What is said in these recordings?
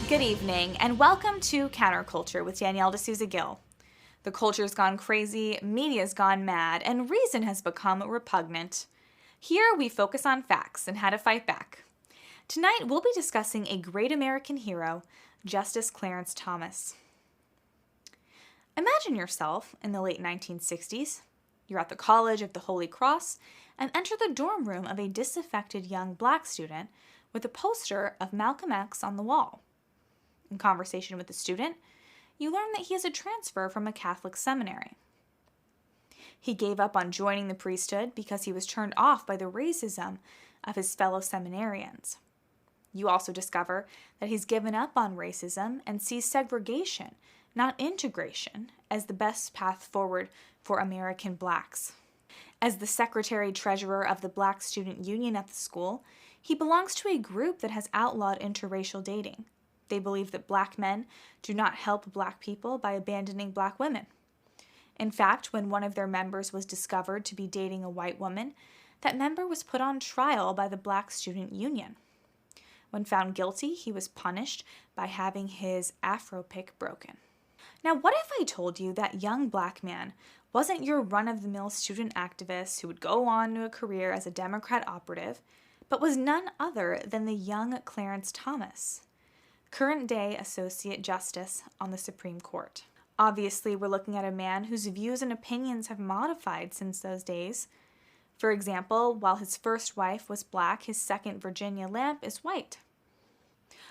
Good evening, and welcome to Counterculture with Danielle D'Souza Gill. The culture's gone crazy, media's gone mad, and reason has become repugnant. Here we focus on facts and how to fight back. Tonight we'll be discussing a great American hero, Justice Clarence Thomas. Imagine yourself in the late 1960s. You're at the College of the Holy Cross and enter the dorm room of a disaffected young black student with a poster of Malcolm X on the wall. In conversation with the student, you learn that he is a transfer from a Catholic seminary. He gave up on joining the priesthood because he was turned off by the racism of his fellow seminarians. You also discover that he's given up on racism and sees segregation, not integration, as the best path forward for American blacks. As the secretary-treasurer of the Black Student Union at the school, he belongs to a group that has outlawed interracial dating. They believe that black men do not help black people by abandoning black women. In fact, when one of their members was discovered to be dating a white woman, that member was put on trial by the Black Student Union. When found guilty, he was punished by having his afro pick broken. Now, what if I told you that young black man wasn't your run-of-the-mill student activist who would go on to a career as a Democrat operative, but was none other than the young Clarence Thomas, current-day Associate Justice on the Supreme Court? Obviously, we're looking at a man whose views and opinions have modified since those days. For example, while his first wife was black, his second Virginia lamp is white.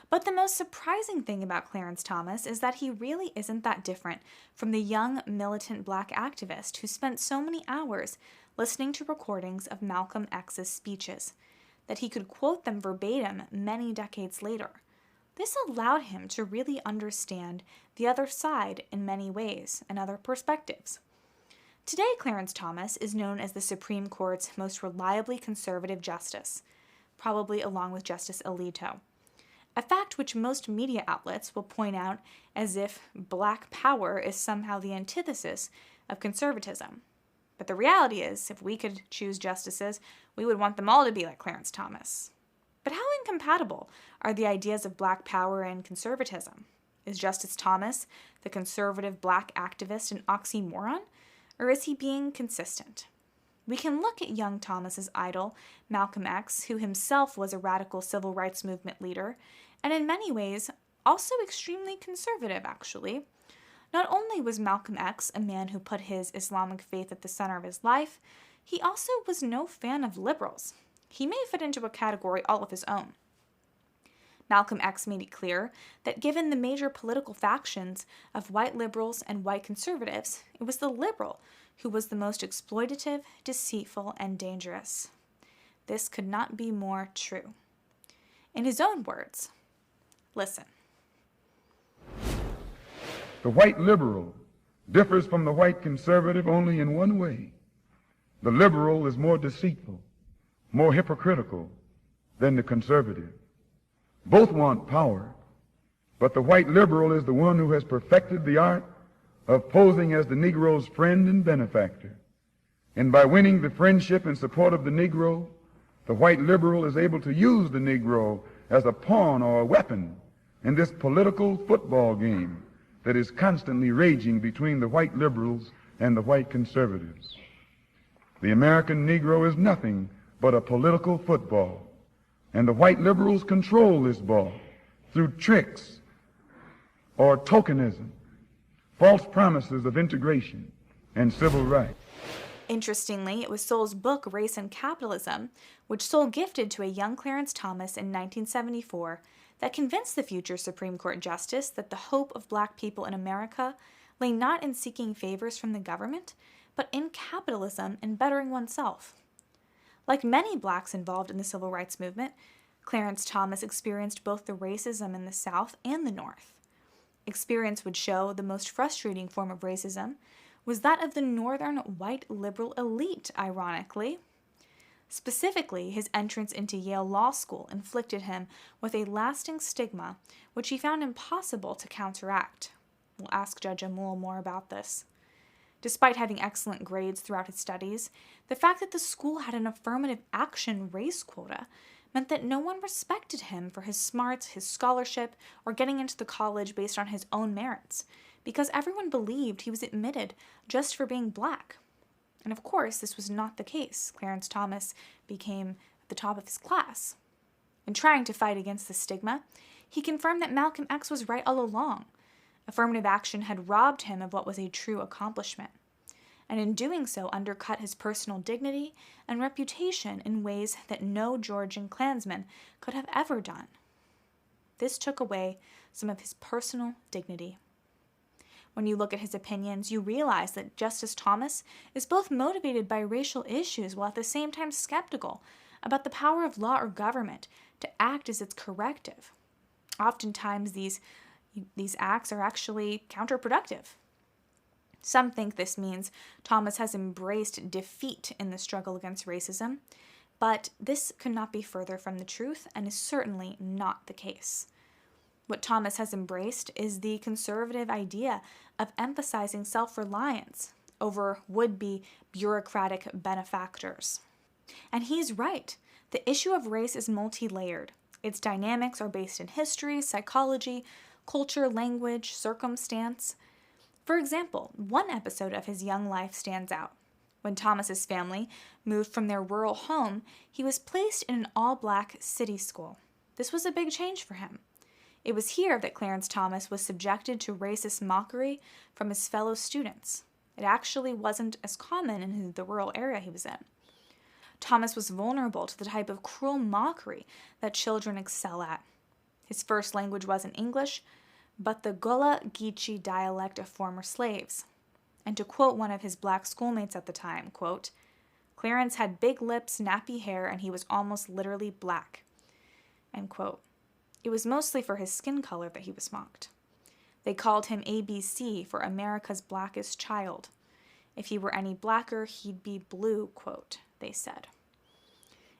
But the most surprising thing about Clarence Thomas is that he really isn't that different from the young militant black activist who spent so many hours listening to recordings of Malcolm X's speeches that he could quote them verbatim many decades later. This allowed him to really understand the other side in many ways and other perspectives. Today, Clarence Thomas is known as the Supreme Court's most reliably conservative justice, probably along with Justice Alito, a fact which most media outlets will point out as if black power is somehow the antithesis of conservatism. But the reality is, if we could choose justices, we would want them all to be like Clarence Thomas. But how incompatible are the ideas of black power and conservatism? Is Justice Thomas, the conservative black activist, an oxymoron, or is he being consistent? We can look at young Thomas's idol, Malcolm X, who himself was a radical civil rights movement leader, and in many ways also extremely conservative, actually. Not only was Malcolm X a man who put his Islamic faith at the center of his life, he also was no fan of liberals. He may fit into a category all of his own. Malcolm X made it clear that given the major political factions of white liberals and white conservatives, it was the liberal who was the most exploitative, deceitful, and dangerous. This could not be more true. In his own words, listen. The white liberal differs from the white conservative only in one way. The liberal is more deceitful, more hypocritical than the conservative. Both want power, but the white liberal is the one who has perfected the art of posing as the Negro's friend and benefactor. And by winning the friendship and support of the Negro, the white liberal is able to use the Negro as a pawn or a weapon in this political football game that is constantly raging between the white liberals and the white conservatives. The American Negro is nothing but a political football, and the white liberals control this ball through tricks or tokenism, false promises of integration and civil rights. Interestingly, it was Sowell's book, Race and Capitalism, which Sowell gifted to a young Clarence Thomas in 1974, that convinced the future Supreme Court justice that the hope of black people in America lay not in seeking favors from the government, but in capitalism and bettering oneself. Like many blacks involved in the civil rights movement, Clarence Thomas experienced both the racism in the South and the North. Experience would show the most frustrating form of racism was that of the northern white liberal elite, ironically. Specifically, his entrance into Yale Law School inflicted him with a lasting stigma which he found impossible to counteract. We'll ask Judge Amul more about this. Despite having excellent grades throughout his studies, the fact that the school had an affirmative action race quota meant that no one respected him for his smarts, his scholarship, or getting into the college based on his own merits, because everyone believed he was admitted just for being black. And of course, this was not the case. Clarence Thomas became at the top of his class. In trying to fight against the stigma, he confirmed that Malcolm X was right all along. Affirmative action had robbed him of what was a true accomplishment, and in doing so undercut his personal dignity and reputation in ways that no Georgian Klansman could have ever done. This took away some of his personal dignity. When you look at his opinions, you realize that Justice Thomas is both motivated by racial issues while at the same time skeptical about the power of law or government to act as its corrective. Oftentimes, these acts are actually counterproductive. Some think this means Thomas has embraced defeat in the struggle against racism, but this could not be further from the truth and is certainly not the case. What Thomas has embraced is the conservative idea of emphasizing self-reliance over would-be bureaucratic benefactors. And he's right. The issue of race is multi-layered. Its dynamics are based in history, psychology, culture, language, circumstance. For example, one episode of his young life stands out. When Thomas's family moved from their rural home, he was placed in an all-black city school. This was a big change for him. It was here that Clarence Thomas was subjected to racist mockery from his fellow students. It actually wasn't as common in the rural area he was in. Thomas was vulnerable to the type of cruel mockery that children excel at. His first language wasn't English, but the Gullah Geechee dialect of former slaves. And to quote one of his black schoolmates at the time, quote, "Clarence had big lips, nappy hair, and he was almost literally black," end quote. It was mostly for his skin color that he was mocked. They called him ABC for America's blackest child. If he were any blacker, he'd be blue, quote, they said.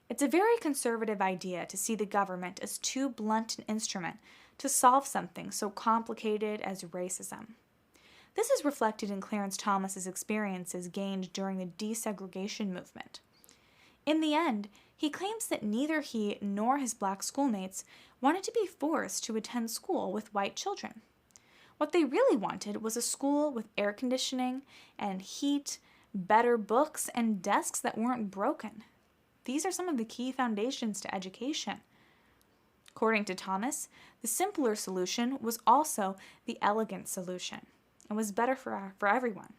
It's a very conservative idea to see the government as too blunt an instrument to solve something so complicated as racism. This is reflected in Clarence Thomas's experiences gained during the desegregation movement. In the end, he claims that neither he nor his black schoolmates wanted to be forced to attend school with white children. What they really wanted was a school with air conditioning and heat, better books, and desks that weren't broken. These are some of the key foundations to education. According to Thomas, the simpler solution was also the elegant solution and was better for everyone.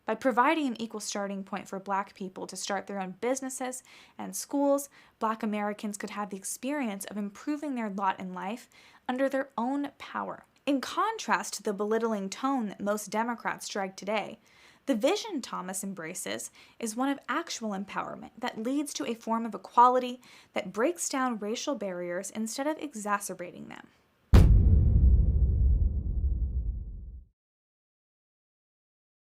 By providing an equal starting point for black people to start their own businesses and schools, black Americans could have the experience of improving their lot in life under their own power. In contrast to the belittling tone that most Democrats strike today, the vision Thomas embraces is one of actual empowerment that leads to a form of equality that breaks down racial barriers instead of exacerbating them.